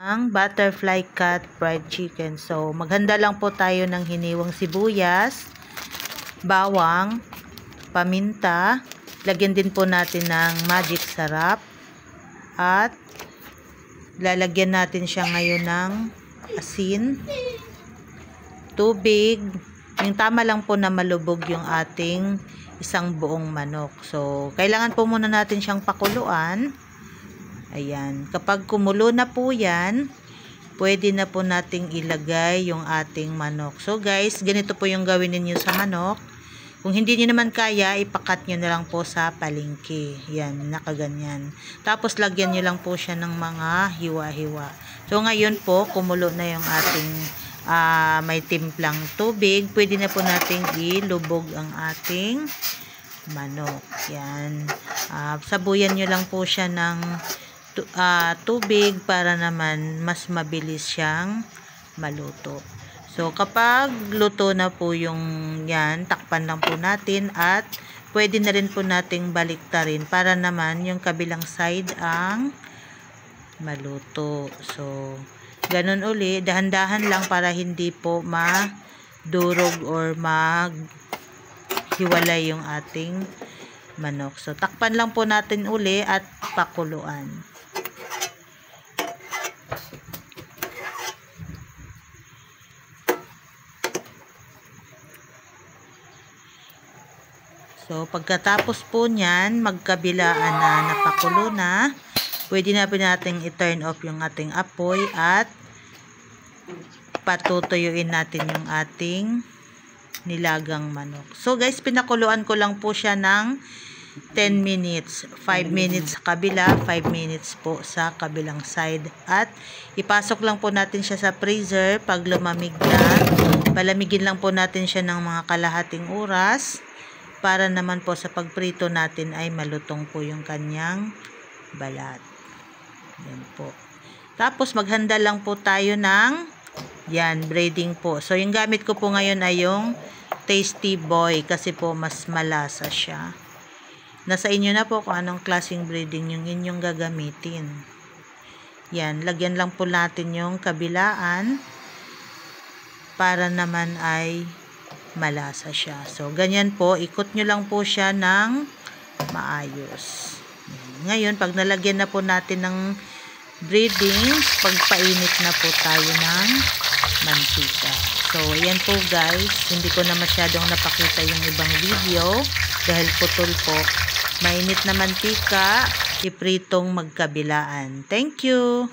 ang butterfly cut fried chicken. So, maghanda lang po tayo ng hiniwang sibuyas, bawang, paminta. Lagyan din po natin ng magic sarap. At lalagyan natin siya ngayon ng asin, tubig. Yung tama lang po na malubog yung ating isang buong manok. So, kailangan po muna natin siyang pakuluan. Ayan. Kapag kumulo na po yan, pwede na po nating ilagay yung ating manok. So guys, ganito po yung gawin niyo sa manok. Kung hindi niyo naman kaya, ipakat niyo na lang po sa palengke. Yan, nakaganyan. Tapos lagyan niyo lang po siya ng mga hiwa-hiwa. So ngayon po, kumulo na yung ating may timplang tubig. Pwede na po nating ilubog ang ating manok. Yan. Sabuyan niyo lang po siya ng tubig para naman mas mabilis siyang maluto. So kapag luto na po yung yan, takpan lang po natin at pwede na rin po nating baliktarin para naman yung kabilang side ang maluto. So ganun uli, dahan-dahan lang para hindi po madurog or maghiwalay yung ating manok. So takpan lang po natin uli at pakuluan. So, pagkatapos po niyan, magkabilaan na napakulo na, pwede na po natin i-turn off yung ating apoy at patutuyuin natin yung ating nilagang manok. So, guys, pinakuluan ko lang po siya ng 10 minutes. 5 minutes sa kabila, 5 minutes po sa kabilang side. At ipasok lang po natin siya sa freezer pag lumamig na. Palamigin lang po natin siya ng mga kalahating oras. Para naman po sa pagprito natin ay malutong po yung kanyang balat. Yan po. Tapos maghanda lang po tayo ng yan, breading po. So yung gamit ko po ngayon ay yung Tasty Boy kasi po mas malasa siya. Nasa inyo na po kung anong klaseng breading yung inyong gagamitin. Yan, lagyan lang po natin yung kabilaan para naman ay malasa siya. So, ganyan po. Ikot nyo lang po siya ng maayos. Ngayon, pag nalagyan na po natin ng breading, pagpainit na po tayo ng mantika. So, ayan po guys. Hindi ko na masyadong napakita yung ibang video dahil putol po. Mainit na mantika, ipritong magkabilaan. Thank you!